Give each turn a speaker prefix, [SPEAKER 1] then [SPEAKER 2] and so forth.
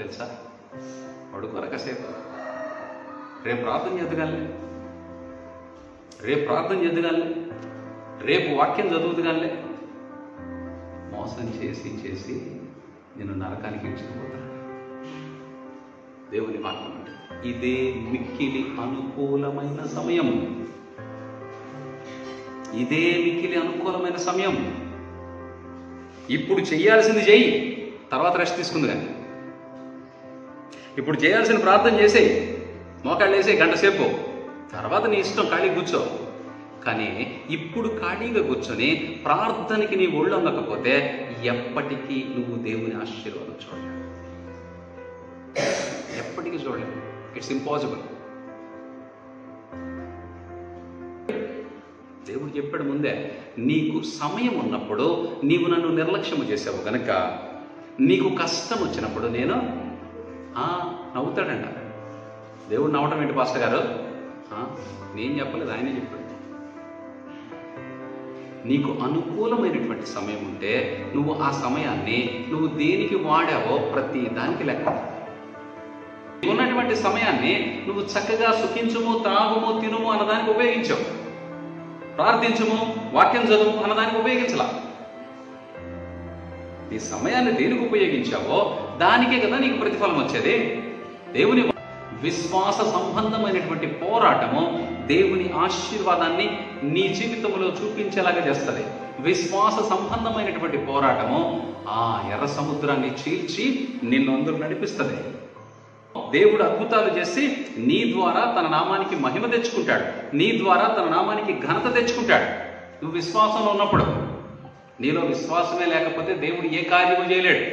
[SPEAKER 1] తెలుసా? పడుకోరా కాసేపు, రేపు ప్రార్థన చేద్దుగానే, రేపు వాక్యం చదువుతుగానే. మోసం చేసి చేసి నేను నరకానికి ఇచ్చుకుపోతాను. దేవుని వాక్యం అంటే ఇదే మిక్కిలి అనుకూలమైన సమయం. ఇదే మిక్కిలి అనుకూలమైన సమయం. ఇప్పుడు చేయాల్సింది చెయ్యి, తర్వాత రెస్ట్ తీసుకుంది. కానీ ఇప్పుడు చేయాల్సిన ప్రార్థన చేసేయి, మోకాళ్ళు వేసే గంట సేపు, తర్వాత నీ ఇష్టం, ఖాళీ కూర్చో. కానీ ఇప్పుడు ఖాళీగా కూర్చొని ప్రార్థనకి నీ ఒళ్ళు అందకపోతే ఎప్పటికీ నువ్వు దేవుని ఆశీర్వాదం చూడలేవు, ఎప్పటికీ చూడలేవు. It's impossible. దేవుడు చెప్పాడు ముందే, నీకు సమయం ఉన్నప్పుడు నీవు నన్ను నిర్లక్ష్యము చేసావు కనుక నీకు కష్టం వచ్చినప్పుడు నేను నవ్వుతాడంట. దేవుడు నవ్వటం ఏంటి పాస్టర్ గారు? నేను చెప్పలేదు, ఆయనే చెప్పాడు. నీకు అనుకూలమైనటువంటి సమయం ఉంటే నువ్వు ఆ సమయాన్ని నువ్వు దేనికి వాడావో ప్రతి దానికి లెక్క. ఉన్నటువంటి సమయాన్ని నువ్వు చక్కగా సుఖించుము, త్రాగుము, తినుము అన్నదానికి ఉపయోగించావు. ప్రార్థించము, వాక్యం చదువు అన్నదానికి ఉపయోగించలా. ఈ సమయాన్ని దేనికి ఉపయోగించావో దానికే కదా నీకు ప్రతిఫలం వచ్చేది. దేవుని విశ్వాస సంబంధమైనటువంటి పోరాటము దేవుని ఆశీర్వాదాన్ని నీ జీవితంలో చూపించేలాగా చేస్తుంది. విశ్వాస సంబంధమైనటువంటి పోరాటము ఆ ఎర్ర సముద్రాన్ని చీల్చి నిన్ను అందరూ నడిపిస్తుంది. దేవుడు అద్భుతాలు చేసి నీ ద్వారా తన నామానికి మహిమ తెచ్చుకుంటాడు, నీ ద్వారా తన నామానికి ఘనత తెచ్చుకుంటాడు. నువ్వు విశ్వాసంలో ఉన్నప్పుడు. నీలో విశ్వాసమే లేకపోతే దేవుడు ఏ కార్యము చేయలేడు.